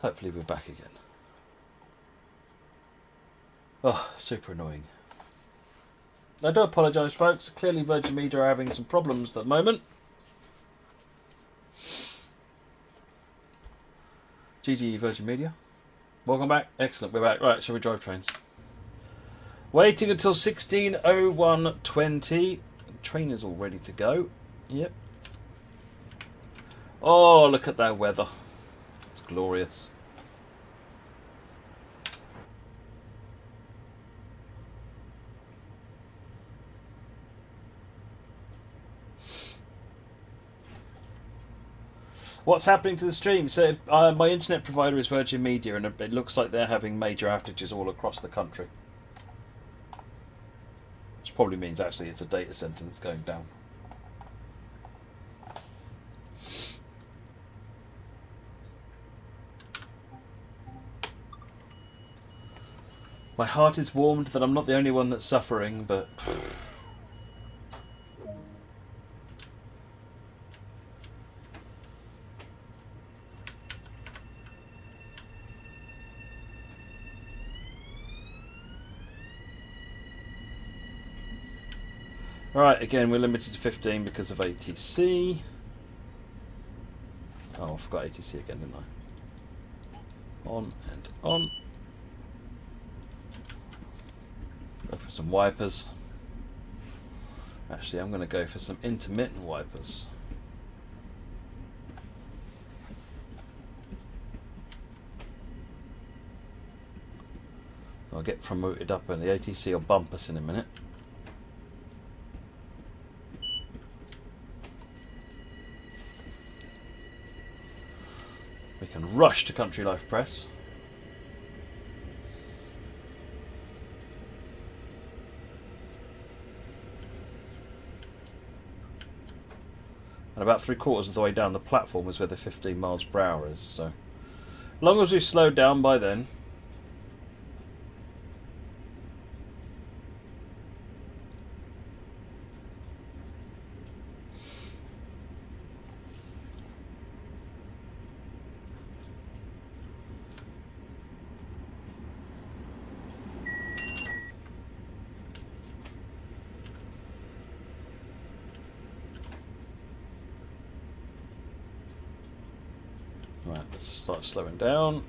Hopefully we're back again. Oh, super annoying. I do apologise, folks. Clearly Virgin Media are having some problems at the moment. GG Virgin Media. Welcome back. Excellent, we're back. Right, shall we drive trains? Waiting until 16:01:20. The train is all ready to go. Yep. Oh, look at that weather. It's glorious. What's happening to the stream? So my internet provider is Virgin Media, and it looks like they're having major outages all across the country. Which probably means actually it's a data centre that's going down. My heart is warmed that I'm not the only one that's suffering, but... Right, again, we're limited to 15 because of ATC. Oh, I forgot ATC again, didn't I? On and on. Go for some wipers. Actually, I'm going to go for some intermittent wipers. I'll get promoted up and the ATC will bump us in a minute. We can rush to Country Life Press. And about 3/4 of the way down the platform is where the 15 miles per hour is. So, as long as we've slowed down by then. Right, let's start slowing down.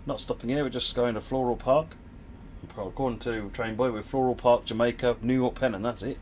Not stopping here, we're just going to Floral Park. According to Trainboy, we're Floral Park, Jamaica, New York Penn, and that's it.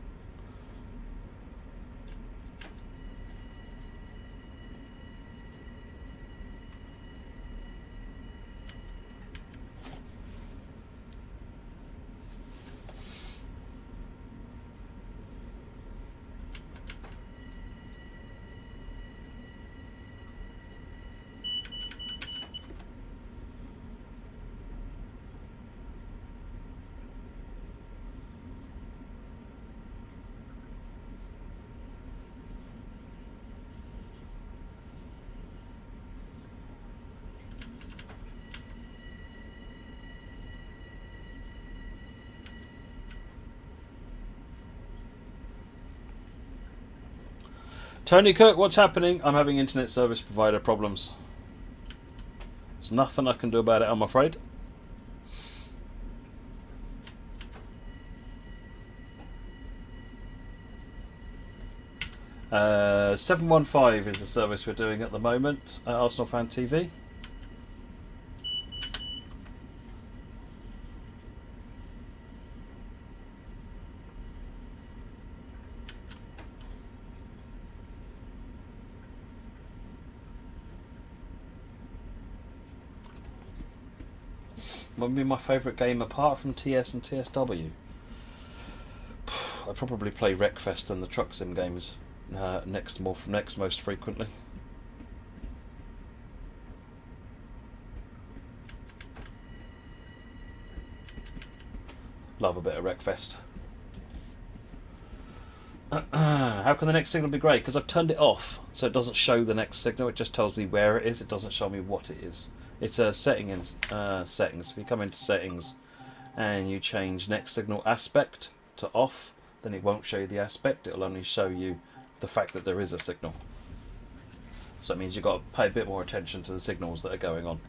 Tony Cook, what's happening? I'm having internet service provider problems. There's nothing I can do about it, I'm afraid. Uh, 715 is the service we're doing at the moment at Arsenal Fan TV. What would be my favourite game apart from TS and TSW? I'd probably play Wreckfest and the Truck Sim games next most frequently. Love a bit of Wreckfest. How can the next signal be grey? Because I've turned it off, so it doesn't show the next signal. It just tells me where it is. It doesn't show me what it is. It's a setting in settings. If you come into settings and you change next signal aspect to off, then it won't show you the aspect. It'll only show you the fact that there is a signal. So it means you've got to pay a bit more attention to the signals that are going on.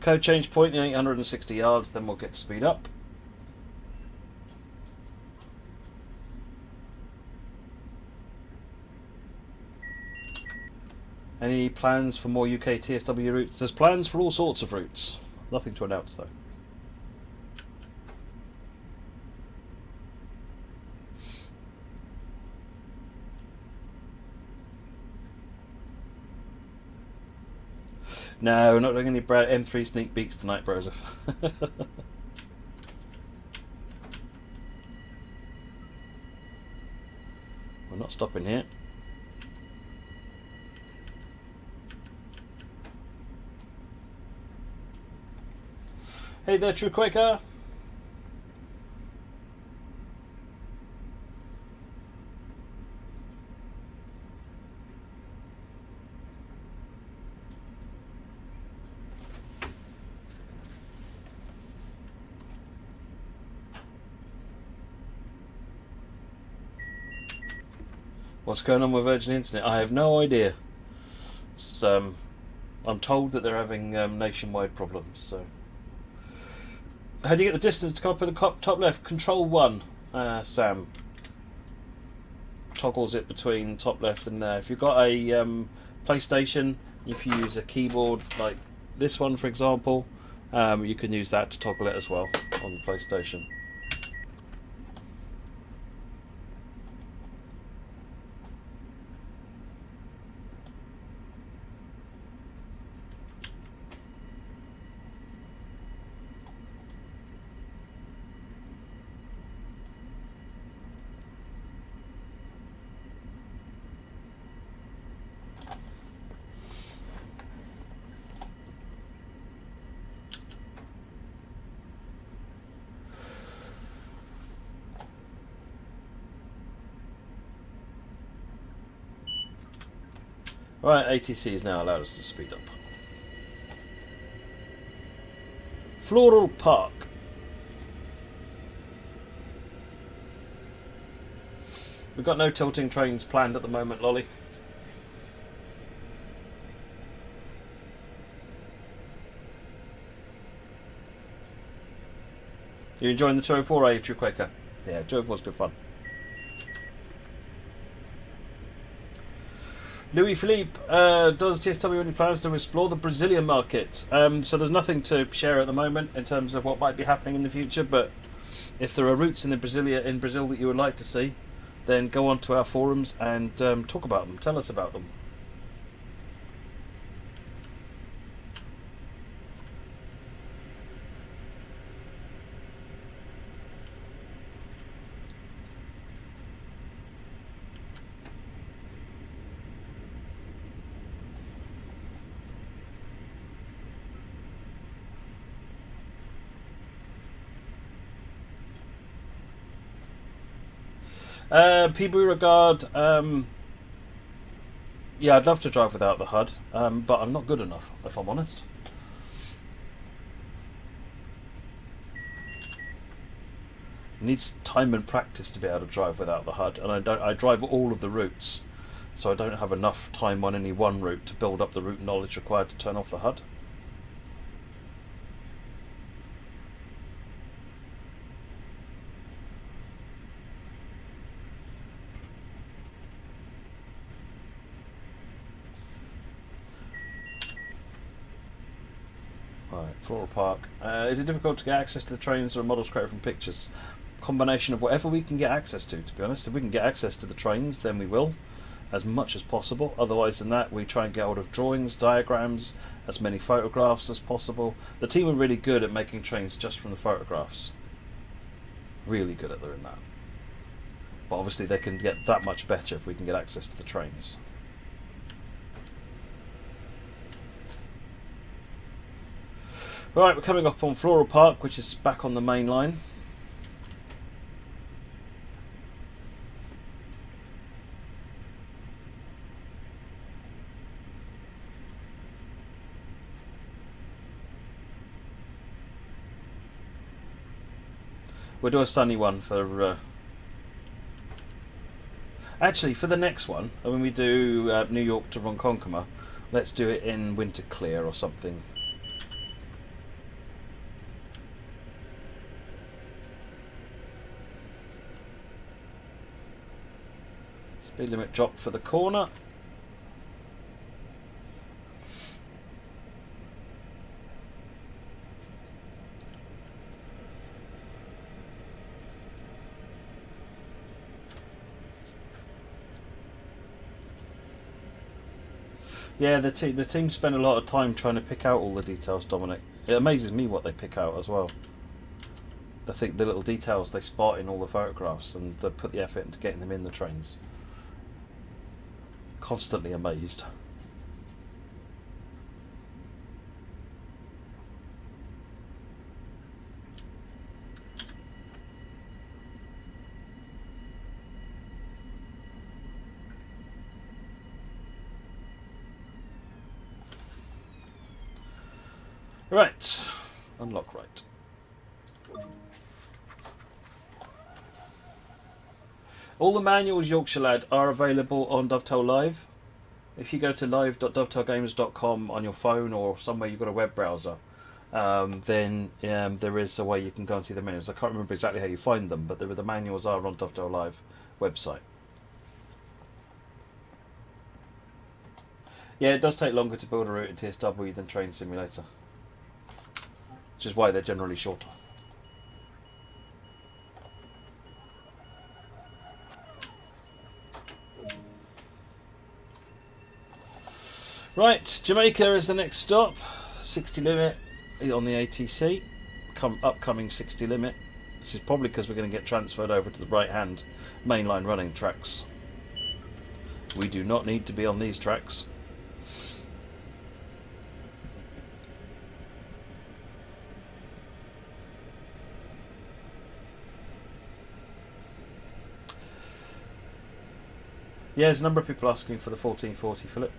Code change point in 860 yards, then we'll get speed up. Any plans for more UK TSW routes? There's plans for all sorts of routes. Nothing to announce though. No, we're not doing any M3 sneak peeks tonight, Broseph. We're not stopping here. Hey there, True Quaker. What's going on with Virgin Internet? I have no idea. I'm told that they're having nationwide problems. So, how do you get the distance to come up in the top left? Control 1, Sam. Toggles it between top left and there. If you've got a PlayStation, if you use a keyboard like this one, for example, you can use that to toggle it as well on the PlayStation. Right, ATC has now allowed us to speed up. Floral Park. We've got no tilting trains planned at the moment, Lolly. You enjoying the 204, are you, True Quaker? Yeah, 204 is good fun. Louis Philippe, does TSW any plans to explore the Brazilian market? So there's nothing to share at the moment in terms of what might be happening in the future, but if there are routes in Brazil that you would like to see, then go on to our forums and talk about them. Tell us about them. People regard, yeah, I'd love to drive without the HUD, but I'm not good enough, if I'm honest. It needs time and practice to be able to drive without the HUD, and I drive all of the routes, so I don't have enough time on any one route to build up the route knowledge required to turn off the HUD. Floral Park. Is it difficult to get access to the trains or models created from pictures? Combination of whatever we can get access to be honest. If we can get access to the trains, then we will, as much as possible. Otherwise than that, we try and get hold of drawings, diagrams, as many photographs as possible. The team are really good at making trains just from the photographs. Really good at doing that. But obviously they can get that much better if we can get access to the trains. Right, we're coming up on Floral Park, which is back on the main line. We'll do a sunny one for... Actually, for the next one, when we do New York to Ronkonkoma, let's do it in winter clear or something. Speed limit drop for the corner. Yeah, the team spend a lot of time trying to pick out all the details, Dominic. It amazes me what they pick out as well. I think the little details they spot in all the photographs, and they put the effort into getting them in the trains. Constantly amazed. Right, unlock right. All the manuals, Yorkshire Lad, are available on Dovetail Live. If you go to live.dovetailgames.com on your phone or somewhere you've got a web browser, then there is a way you can go and see the manuals. I can't remember exactly how you find them, but the manuals are on Dovetail Live website. Yeah, it does take longer to build a route in TSW than Train Simulator, which is why they're generally shorter. Right, Jamaica is the next stop. 60 limit on the ATC. Upcoming 60 limit. This is probably because we're going to get transferred over to the right-hand mainline running tracks. We do not need to be on these tracks. Yeah, there's a number of people asking for the 1440, Philip.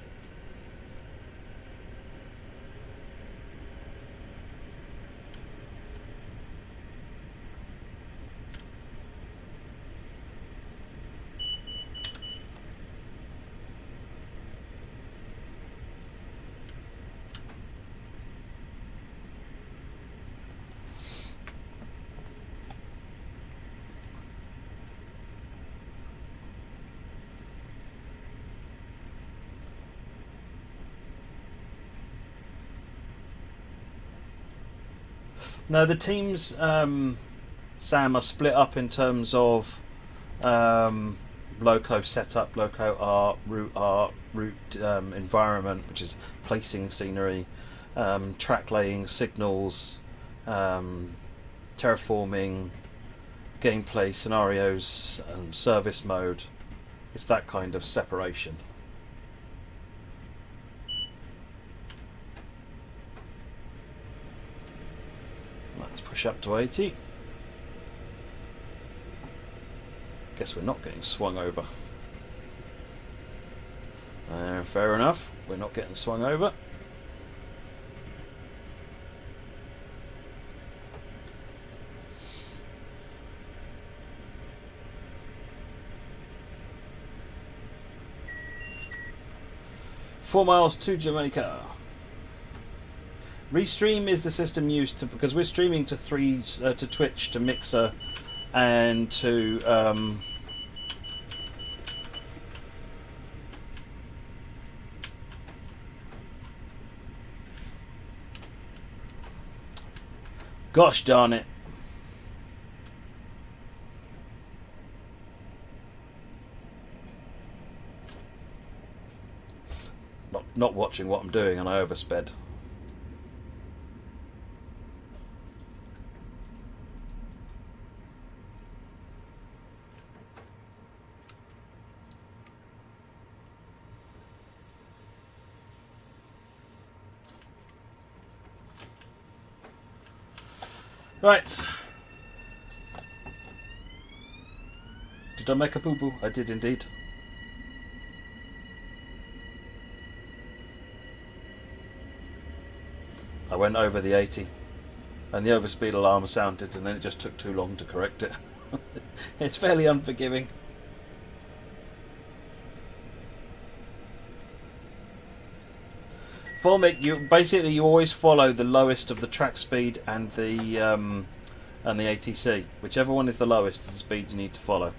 No, the teams, Sam, are split up in terms of loco setup, loco art, route environment, which is placing scenery, track laying, signals, terraforming, gameplay scenarios, service mode. It's that kind of separation. Let's push up to 80. Guess we're not getting swung over. Fair enough, we're not getting swung over. Four miles to Jamaica. Restream is the system used to, because we're streaming to to Twitch, to Mixer, and to gosh darn it. Not watching what I'm doing, and I oversped. Right. Did I make a boo-boo? I did indeed. I went over the 80 and the overspeed alarm sounded and then it just took too long to correct it. It's fairly unforgiving. Formic, you always follow the lowest of the track speed and the ATC. Whichever one is the lowest is the speed you need to follow.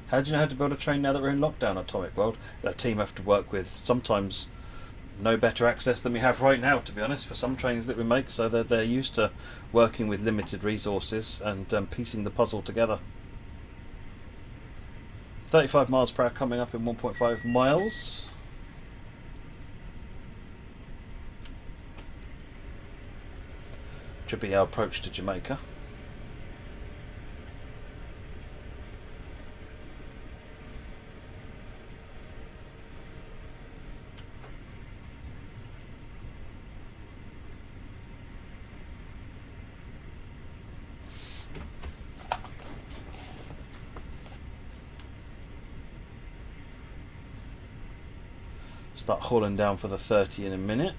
How do you know how to build a train now that we're in lockdown, Atomic World? A team have to work with sometimes no better access than we have right now, to be honest, for some trains that we make, so they're used to working with limited resources and piecing the puzzle together. 35 miles per hour coming up in 1.5 miles. Should be our approach to Jamaica. Start hauling down for the 30 in a minute.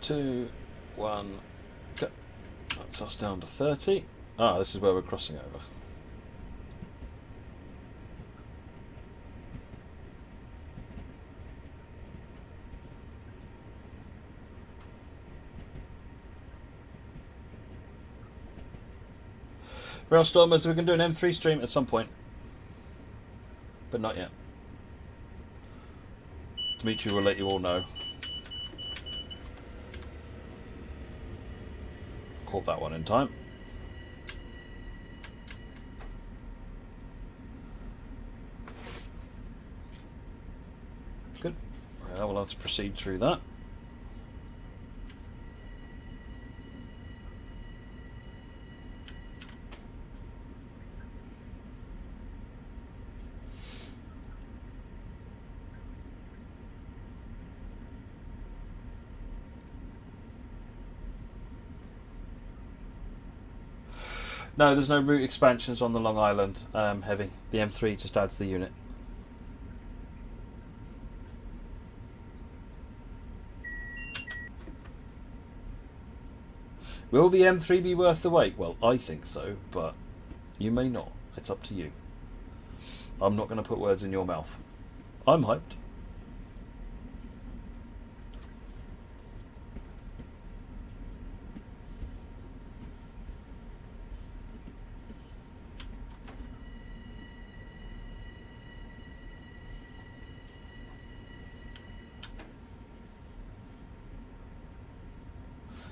Two, one, go. That's us down to 30. Ah, this is where we're crossing over. Railstormers, we can do an M3 stream at some point, but not yet. Dimitri will let you all know. Caught that one in time. Good. Right, I will have to proceed through that. No, there's no route expansions on the Long Island Heavy. The M3 just adds the unit. Will the M3 be worth the wait? Well, I think so, but you may not. It's up to you. I'm not going to put words in your mouth. I'm hyped.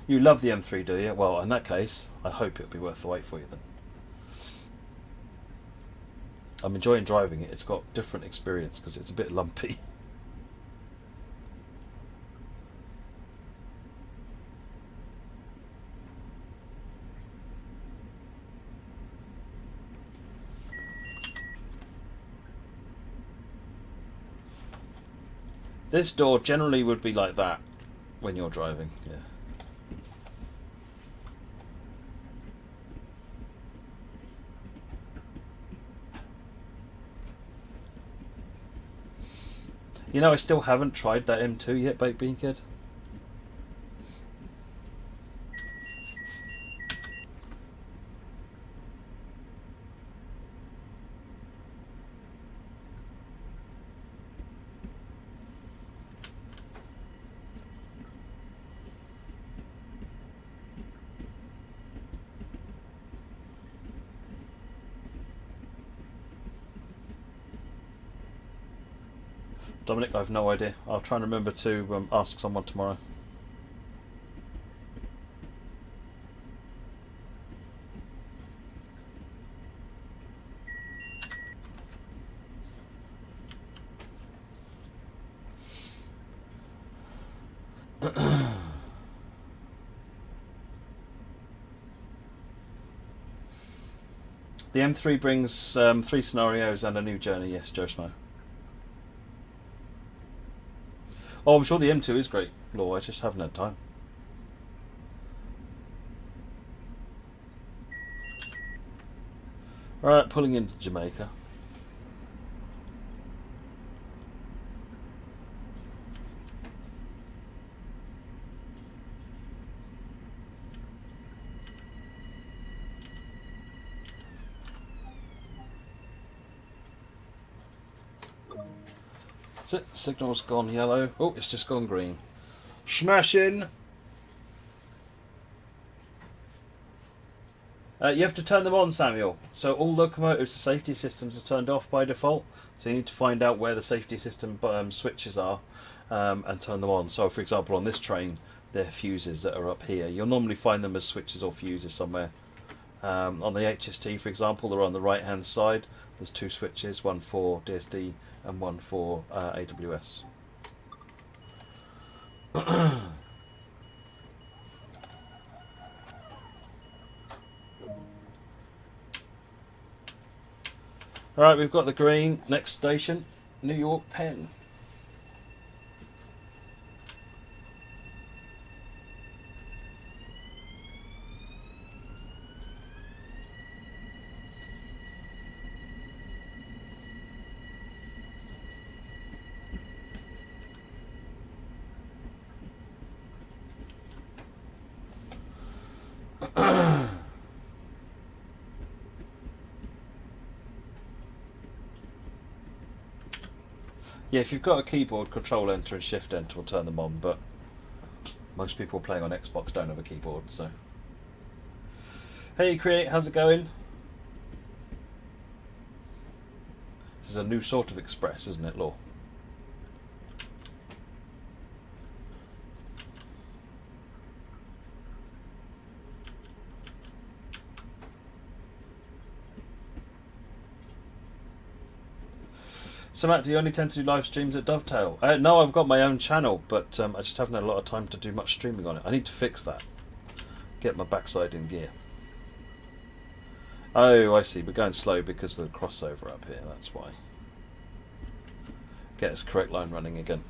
You love the M3, do you? Well, in that case, I hope it'll be worth the wait for you then. I'm enjoying driving it. It's got different experience because it's a bit lumpy. This door generally would be like that when you're driving, yeah. You know, I still haven't tried that M2 yet, Baked Bean Kid. Dominic, I have no idea. I'll try and remember to ask someone tomorrow. The M3 brings 3 scenarios and a new journey, yes, Joe Smo. Oh, I'm sure the M2 is great, Law, I just haven't had time. Right, pulling into Jamaica. That's it, signal's gone yellow. Oh, it's just gone green. Smashing! You have to turn them on, Samuel. So all locomotives, the safety systems are turned off by default. So you need to find out where the safety system switches are and turn them on. So for example, on this train, there are fuses that are up here. You'll normally find them as switches or fuses somewhere. On the HST, for example, they're on the right hand side. There's 2 switches, one for DSD and one for AWS. Alright, we've got the green. Next station, New York Penn. Yeah, if you've got a keyboard, Control Enter and Shift Enter will turn them on, but most people playing on Xbox don't have a keyboard, so. Hey Create, how's it going? This is a new sort of express, isn't it, Law? So Matt, do you only tend to do live streams at Dovetail? No, I've got my own channel, but I just haven't had a lot of time to do much streaming on it. I need to fix that. Get my backside in gear. Oh, I see. We're going slow because of the crossover up here. That's why. Get this correct line running again.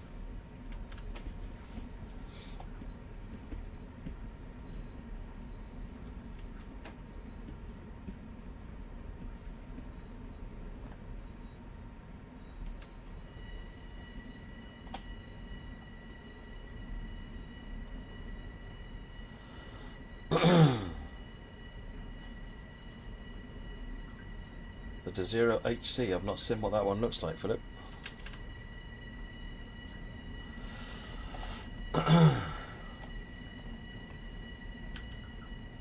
The Desiro HC. I've not seen what that one looks like, Philip.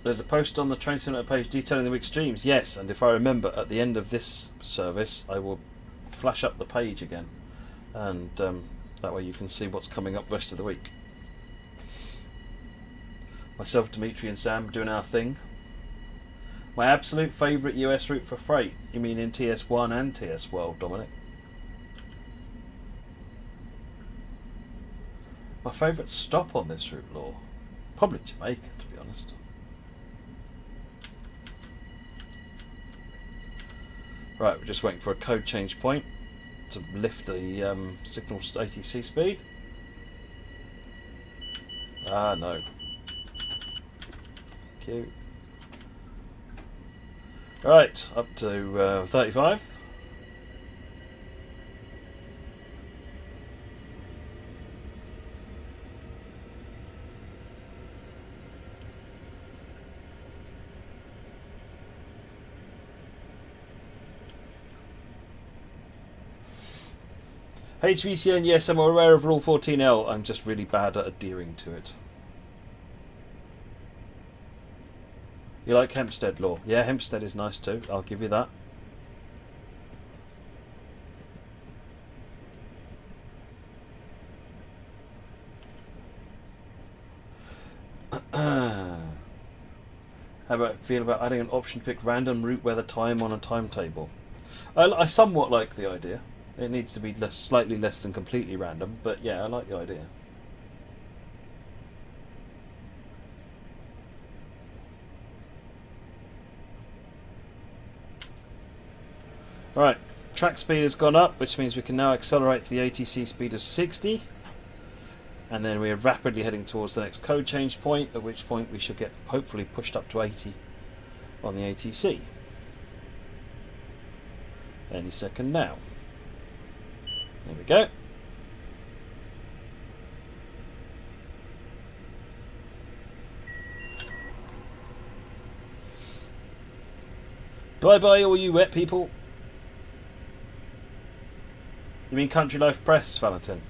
There's a post on the Train Simulator page detailing the week's streams. Yes, and if I remember, at the end of this service, I will flash up the page again, and that way you can see what's coming up the rest of the week. Myself, Dimitri, and Sam doing our thing. My absolute favourite US route for freight. You mean in TS1 and TS World, Dominic? My favourite stop on this route, Law? Probably Jamaica, to be honest. Right, we're just waiting for a code change point to lift the signal ATC speed. Ah, no. Thank you. Right, up to 35. HVCN, yes, I'm aware of Rule 14L. I'm just really bad at adhering to it. You like Hempstead, Law? Yeah, Hempstead is nice too. I'll give you that. How about feel about adding an option to pick random route weather time on a timetable? I somewhat like the idea. It needs to be slightly less than completely random, but yeah, I like the idea. Right, track speed has gone up, which means we can now accelerate to the ATC speed of 60. And then we're rapidly heading towards the next code change point, at which point we should get hopefully pushed up to 80 on the ATC. Any second now. There we go. Bye bye all you wet people. You mean Country Life Press, Valentin?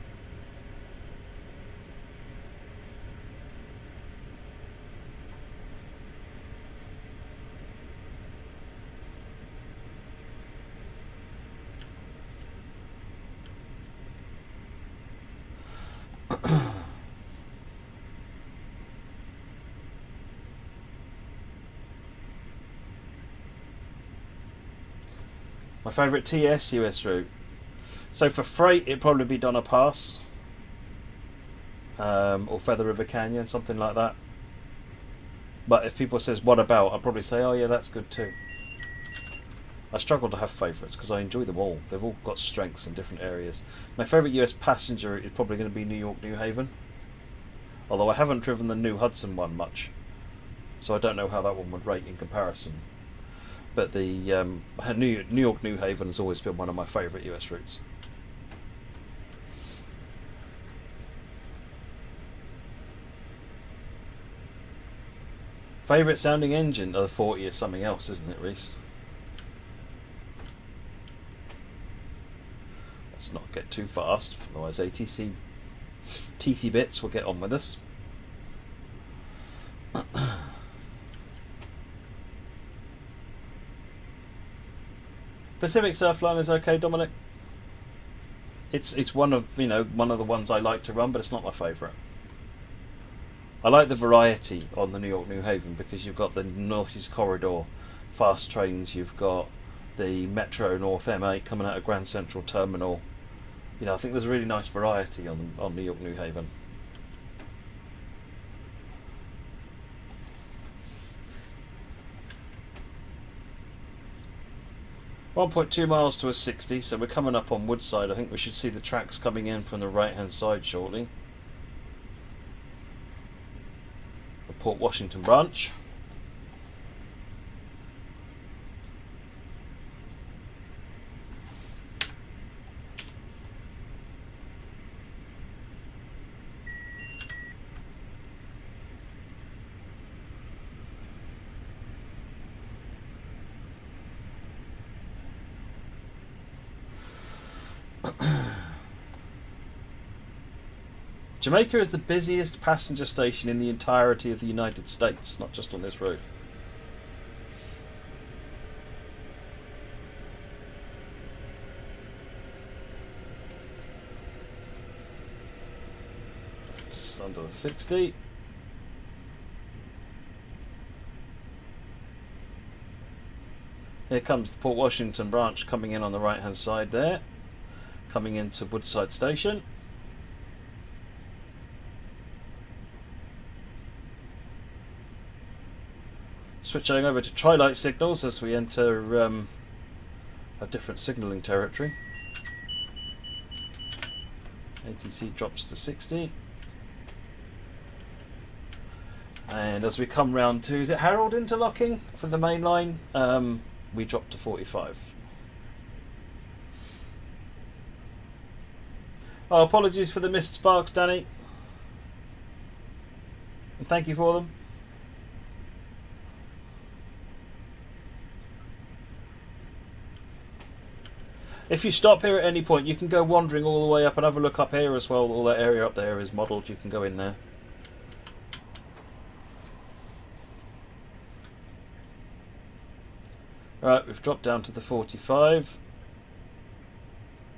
My favourite TS US route. So for freight, it'd probably be Donna Pass. Or Feather River Canyon, something like that. But if people says, what about? I'll probably say, oh yeah, that's good too. I struggle to have favourites because I enjoy them all. They've all got strengths in different areas. My favourite US passenger is probably going to be New York, New Haven. Although I haven't driven the New Hudson one much. So I don't know how that one would rate in comparison. But the New York, New Haven has always been one of my favourite US routes. Favourite sounding engine? The 40 is something else, isn't it, Reese? Let's not get too fast, otherwise ATC teethy bits will get on with us. Pacific Surfline is okay, Dominic. It's one of one of the ones I like to run, but it's not my favourite. I like the variety on the New York New Haven because you've got the Northeast Corridor fast trains, you've got the Metro North M8 coming out of Grand Central Terminal. I think there's a really nice variety on New York New Haven. .2 miles to a 60, so we're coming up on Woodside. I think we should see the tracks coming in from the right hand side shortly. The Port Washington branch. Jamaica is the busiest passenger station in the entirety of the United States, not just on this road. It's under the 60. Here comes the Port Washington branch coming in on the right hand side there, coming into Woodside Station. Switching over to tri-light signals as we enter a different signalling territory. ATC drops to 60. And as we come round to, is it Harold interlocking for the main line? We drop to 45. Oh, apologies for the missed sparks, Danny. And thank you for them. If you stop here at any point, you can go wandering all the way up and have a look up here as well. All that area up there is modelled. You can go in there. Alright, we've dropped down to the 45.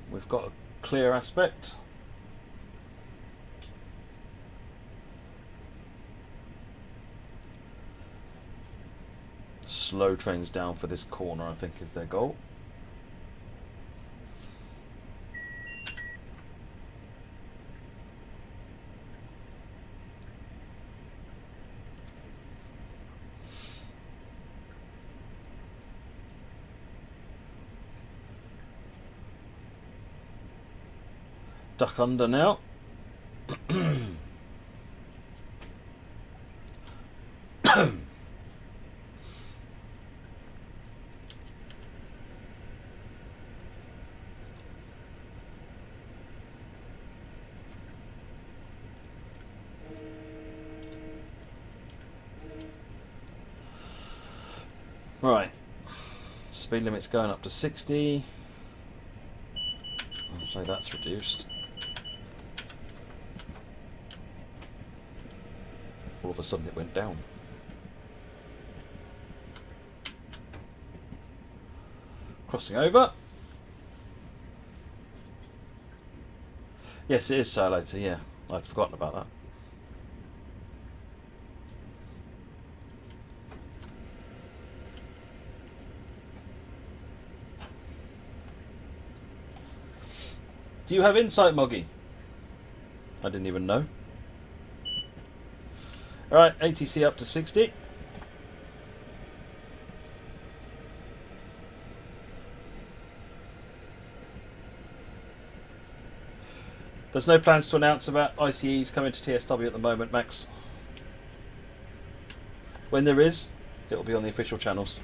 We've got a clear aspect. low trains down for this corner, I think, is their goal. Duck under now. Right, speed limit's going up to 60. I'll say that's reduced. All of a sudden it went down. Crossing over. Yes, it is so later, yeah. I'd forgotten about that. Do you have insight, Moggy? I didn't even know. Alright, ATC up to 60. There's no plans to announce about ICEs coming to TSW at the moment, Max. When there is, it'll be on the official channels.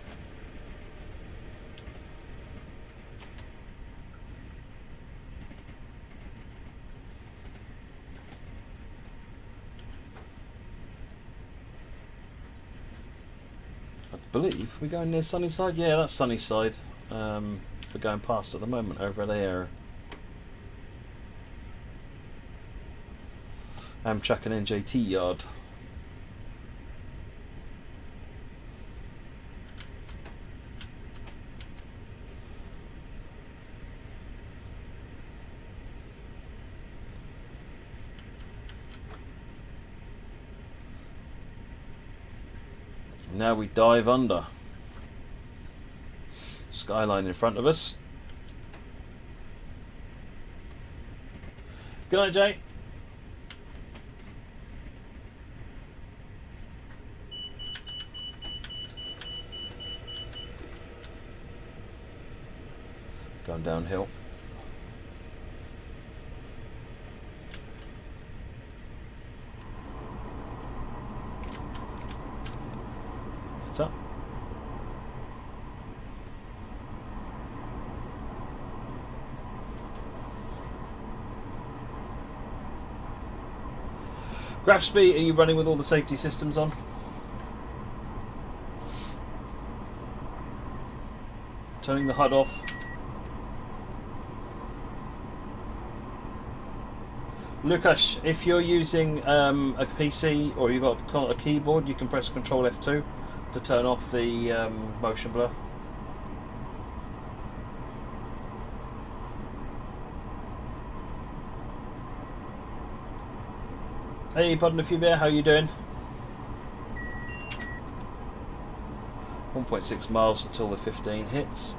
I believe we're going near Sunnyside. Yeah, that's Sunnyside. We're going past at the moment over there. Amtrak and NJT yard. Now we dive under. Skyline in front of us. Good night, Jay. Going downhill. What's up? Grafsby, are you running with all the safety systems on? Turning the HUD off. Lukash, if you're using a PC or you've got a keyboard, you can press Control F2 to turn off the motion blur. Hey, Pardon a Few Bear, how you doing? 1.6 miles until the 15 hits,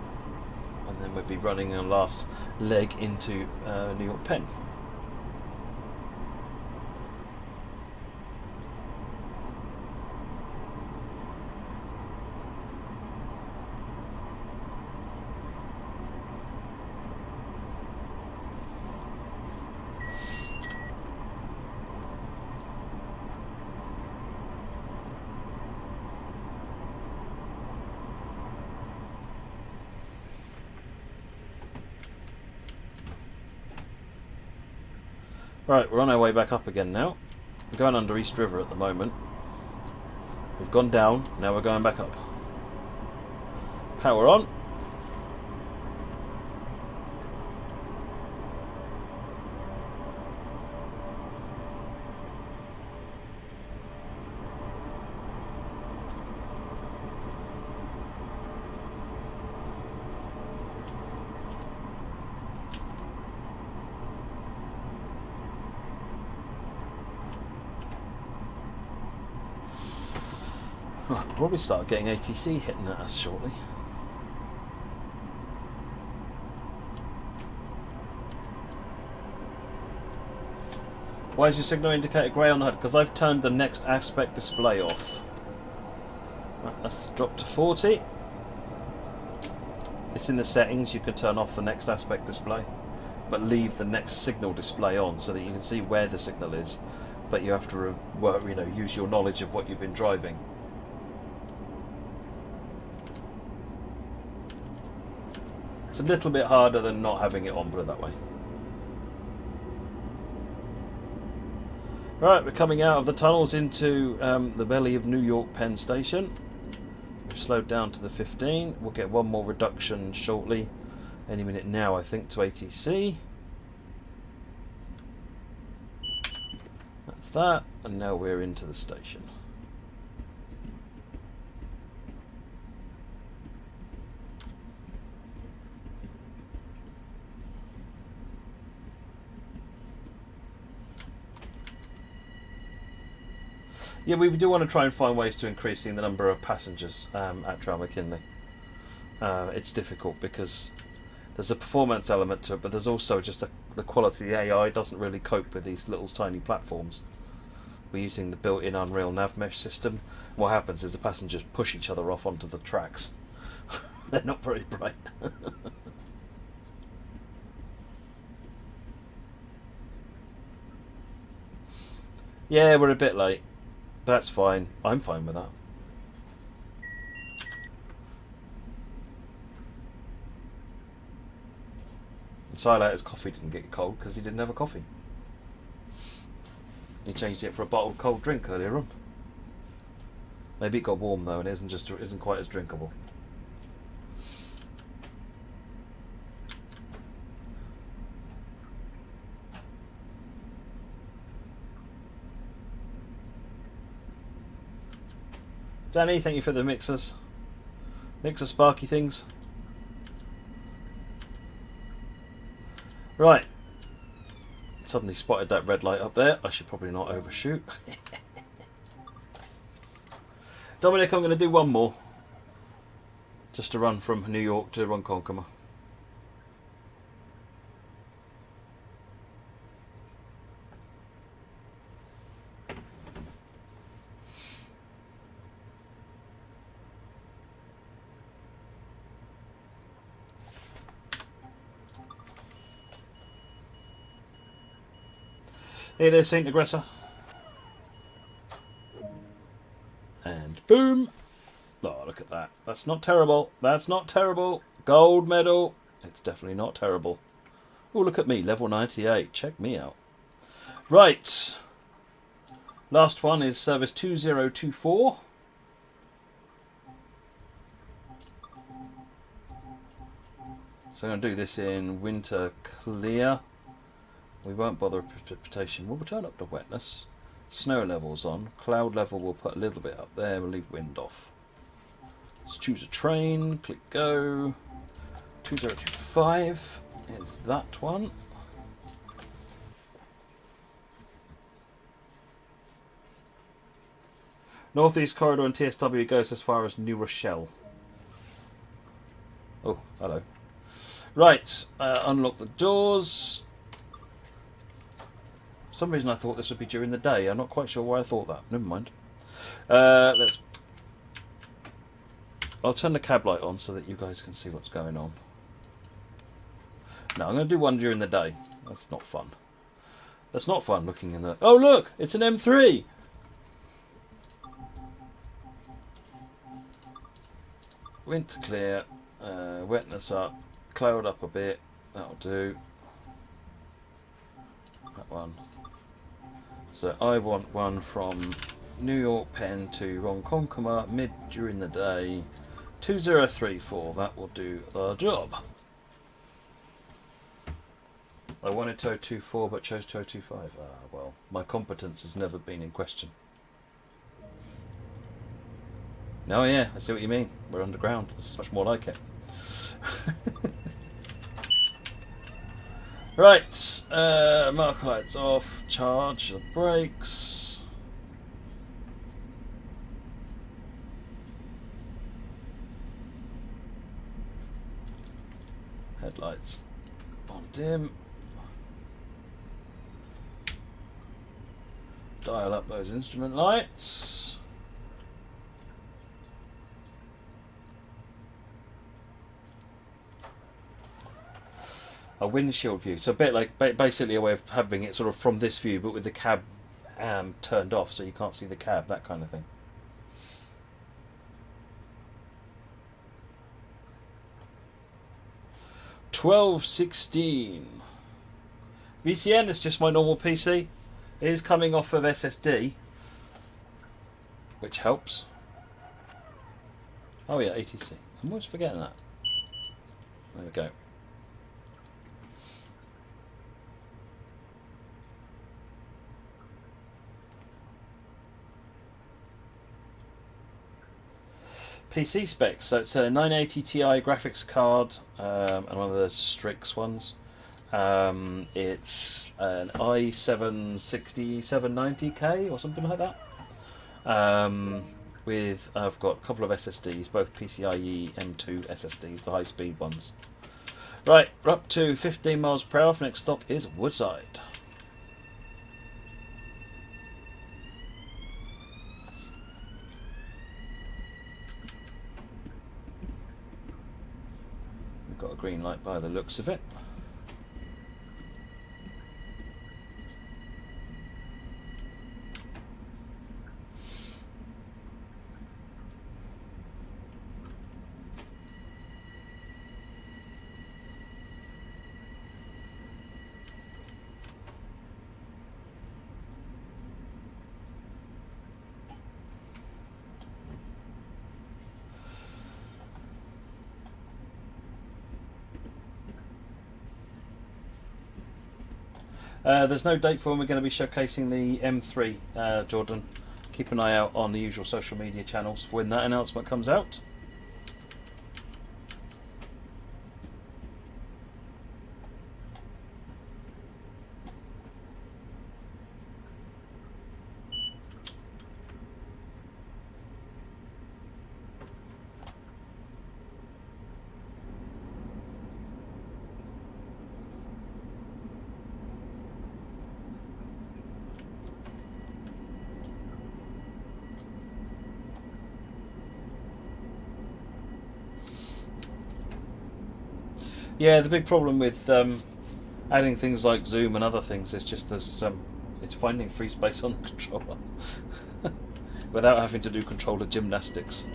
and then we'll be running our last leg into New York Penn. Right, we're on our way back up again now. We're going under East River at the moment. We've gone down, now we're going back up. Power on. probably start getting ATC hitting at us shortly. Why is your signal indicator grey on the HUD? Because I've turned the next aspect display off. That's dropped to 40. It's in the settings. You can turn off the next aspect display, but leave the next signal display on so that you can see where the signal is. But you have to use your knowledge of what you've been driving. It's a little bit harder than not having it on, put it that way. Right, we're coming out of the tunnels into the belly of New York Penn Station. We've slowed down to the 15. We'll get one more reduction shortly. Any minute now, I think, to ATC. That's that, and now we're into the station. Yeah, we do want to try and find ways to increasing the number of passengers at Trowell McKinley. It's difficult because there's a performance element to it, but there's also just the quality of the AI doesn't really cope with these little tiny platforms. We're using the built-in Unreal Nav Mesh system. What happens is the passengers push each other off onto the tracks. They're not very bright. Yeah, we're a bit late. That's fine. I'm fine with that. And Silator's coffee didn't get cold because he didn't have a coffee. He changed it for a bottled cold drink earlier on. Maybe it got warm though and isn't quite as drinkable. Danny, thank you for the mixers. Mixer sparky things. Right. Suddenly spotted that red light up there. I should probably not overshoot. Dominic, I'm going to do one more. Just to run from New York to Ronkonkoma. Hey there, Saint Aggressor. And boom. Oh, look at that. That's not terrible. That's not terrible. Gold medal. It's definitely not terrible. Oh, look at me. Level 98. Check me out. Right. Last one is service 2024. So I'm going to do this in winter clear. We won't bother with precipitation. We'll turn up the wetness. Snow level's on. Cloud level we'll put a little bit up there. We'll leave wind off. Let's choose a train. Click go. 2025 is that one. Northeast Corridor and TSW goes as far as New Rochelle. Oh, hello. Right, unlock the doors. For some reason I thought this would be during the day. I'm not quite sure why I thought that. Never mind. I'll turn the cab light on so that you guys can see what's going on. No, I'm going to do one during the day. That's not fun. That's not fun looking in the... Oh look! It's an M3! Winter clear. Wetness up. Cloud up a bit. That'll do. That one. So I want one from New York Penn to Ronkonkoma mid during the day. 2034. That will do the job. I wanted 2024 but chose 2025. Well, my competence has never been in question. Oh yeah, I see what you mean. We're underground. This is much more like it. Right, marker lights off, charge the brakes. Headlights on dim. Dial up those instrument lights. A windshield view. So a bit like basically a way of having it sort of from this view, but with the cab turned off, so you can't see the cab. That kind of thing. $12.16. VCN is just my normal PC. It is coming off of SSD, which helps. Oh yeah, ATC. I'm always forgetting that. There we go. PC specs. So it's a 980 Ti graphics card and one of the Strix ones. It's an i7 790K or something like that. With I've got a couple of SSDs, both PCIe M2 SSDs, the high-speed ones. Right, we're up to 15 miles per hour. Next stop is Woodside. We've got a green light by the looks of it. There's no date for when we're going to be showcasing the M3, Jordan. Keep an eye out on the usual social media channels when that announcement comes out. Yeah, the big problem with adding things like Zoom and other things is just it's finding free space on the controller without having to do controller gymnastics.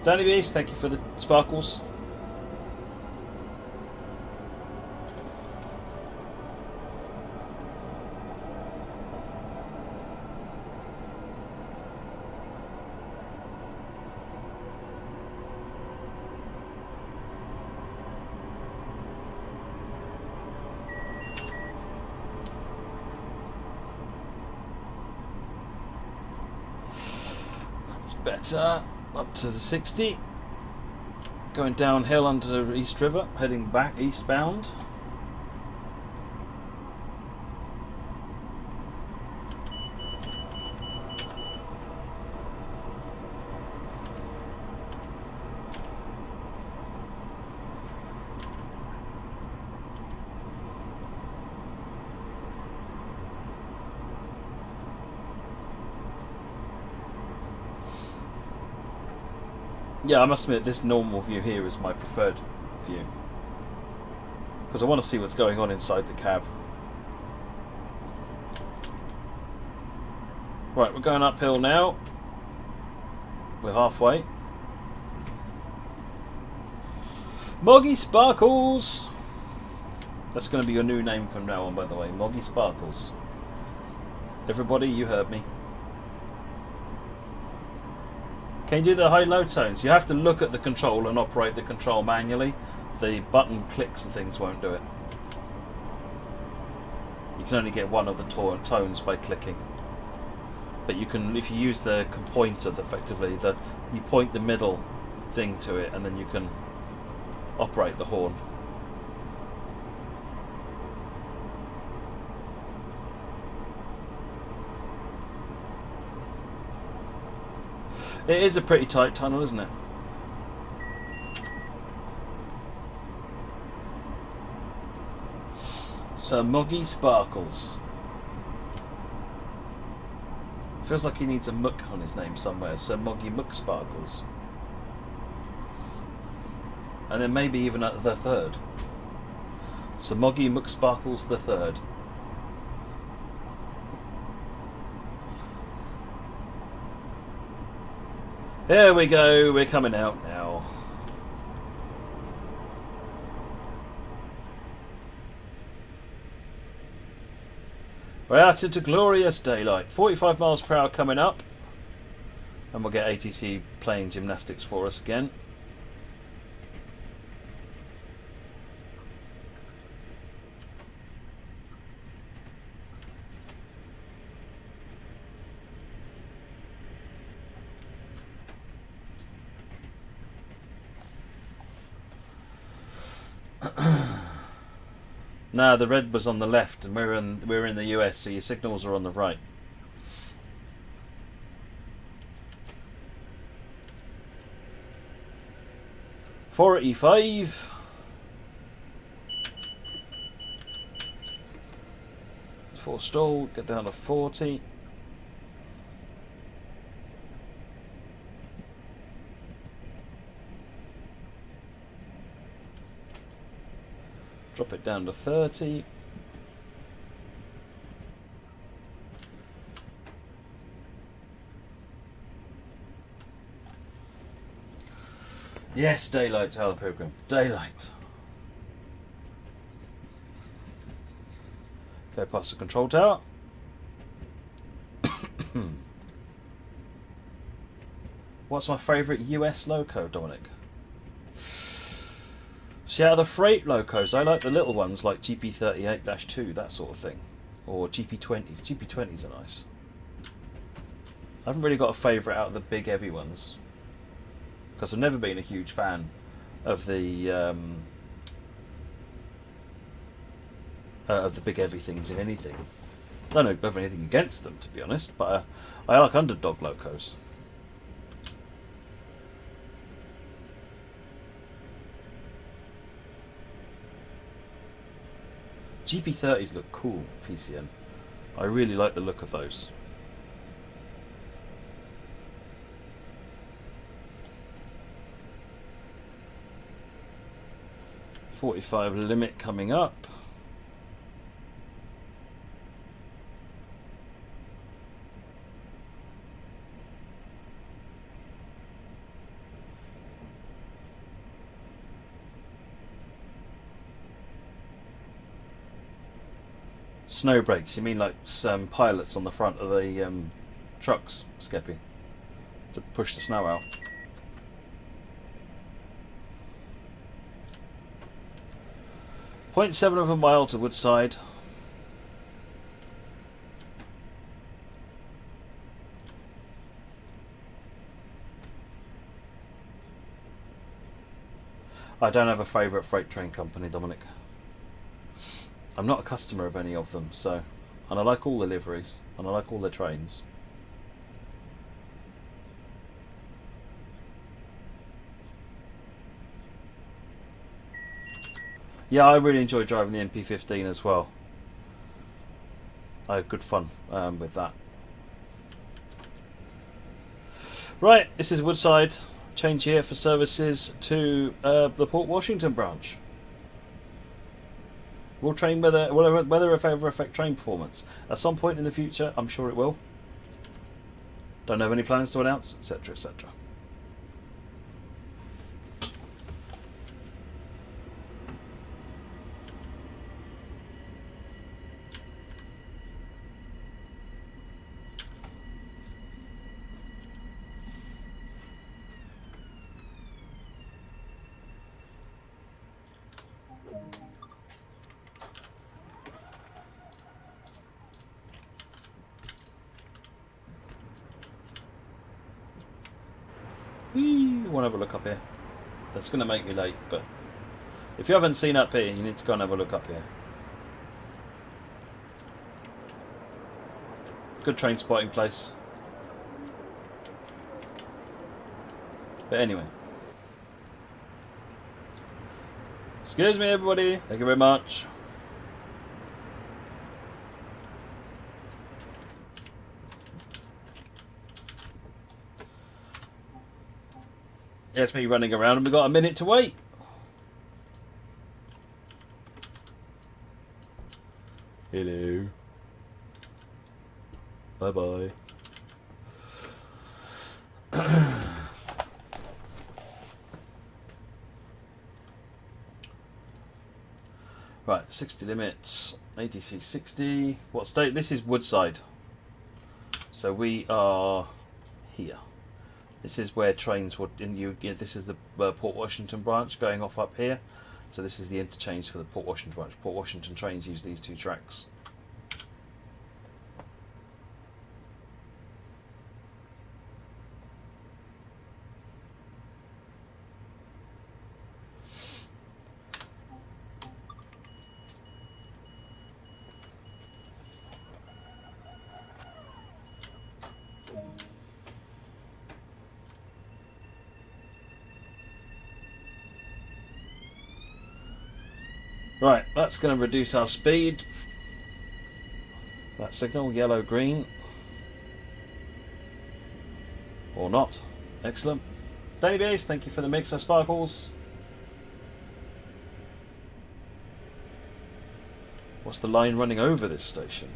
Danny Beast, thank you for the sparkles. Better. Up to the 60. Going downhill under the East River, heading back eastbound. Yeah, I must admit this normal view here is my preferred view because I want to see what's going on inside the cab. Right, we're going uphill now. We're halfway. Moggy Sparkles! That's going to be your new name from now on, by the way. Moggy Sparkles. Everybody, you heard me. Can you do the high-low tones? You have to look at the control and operate the control manually. The button clicks and things won't do it. You can only get one of the tones by clicking. But you can, if you use the pointer, effectively, you point the middle thing to it, and then you can operate the horn. It is a pretty tight tunnel, isn't it? Sir Moggy Sparkles. Feels like he needs a muck on his name somewhere. Sir Moggy Muck Sparkles. And then maybe even the third. Sir Moggy Muck Sparkles the third. Here we go, we're coming out now. We're out into glorious daylight. 45 miles per hour coming up. And we'll get ATC playing gymnastics for us again. No, the red was on the left, and we're in the US, so your signals are on the right. Four at E5. Four stall, get down to 40. Drop it down to 30. Yes, daylight, Tyler Pilgrim. Daylight. Go past the control tower. What's my favourite US loco, Dominic? See, out of the freight locos, I like the little ones like GP38-2, that sort of thing. Or GP20s. GP20s are nice. I haven't really got a favourite out of the big heavy ones. Because I've never been a huge fan of the big heavy things in anything. I don't have anything against them, to be honest, but I like underdog locos. GP30s look cool, VCN. I really like the look of those. .45 limit coming up. Snow brakes, you mean like some pilots on the front of the trucks, Skeppy, to push the snow out. .7 of a mile to Woodside. I don't have a favourite freight train company, Dominic. I'm not a customer of any of them, so, and I like all the liveries, and I like all the trains. Yeah, I really enjoy driving the MP15 as well. I had good fun with that. Right, this is Woodside. Change here for services to the Port Washington branch. Will train weather ever affect train performance? At some point in the future, I'm sure it will. Don't have any plans to announce, etc., etc. Want to have a look up here. That's going to make me late, but if you haven't seen up here, you need to go and have a look up here. Good train spotting place. But anyway. Excuse me, everybody. Thank you very much. There's me running around and we've got a minute to wait. Hello. Bye-bye. Right, 60 limits, ATC 60. What state? This is Woodside. So we are here. This is where trains would. This is the Port Washington branch going off up here. So this is the interchange for the Port Washington branch. Port Washington trains use these two tracks. Right, that's going to reduce our speed. That signal, yellow, green. Or not. Excellent. Daily Base, thank you for the mixer, Sparkles. What's the line running over this station?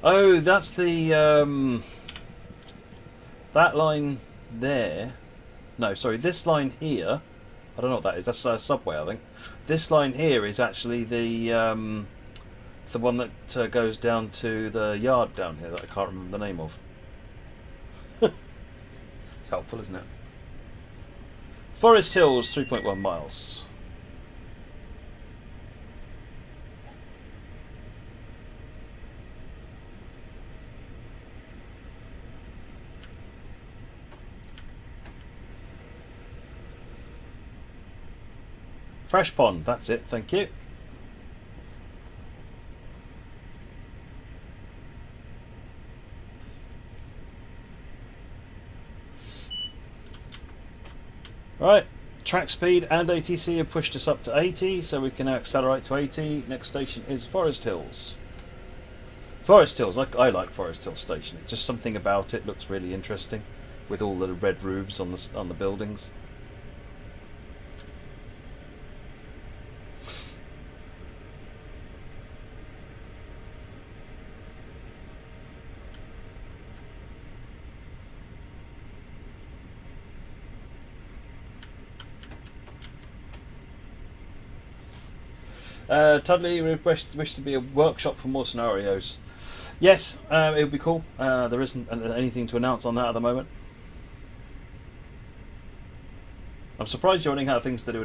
Oh, that's the... that line there. No, sorry, this line here. I don't know what that is. That's a subway, I think. This line here is actually the one that goes down to the yard down here that I can't remember the name of. It's helpful, isn't it? Forest Hills, 3.1 miles. Fresh Pond, that's it, thank you. Right, track speed and ATC have pushed us up to 80, so we can now accelerate to 80. Next station is Forest Hills. Forest Hills, I like Forest Hills Station. It's just something about it looks really interesting, with all the red roofs on the buildings. Tudley wish to be a workshop for more scenarios. Yes, it would be cool. There isn't anything to announce on that at the moment. I'm surprised you're running out of things to do in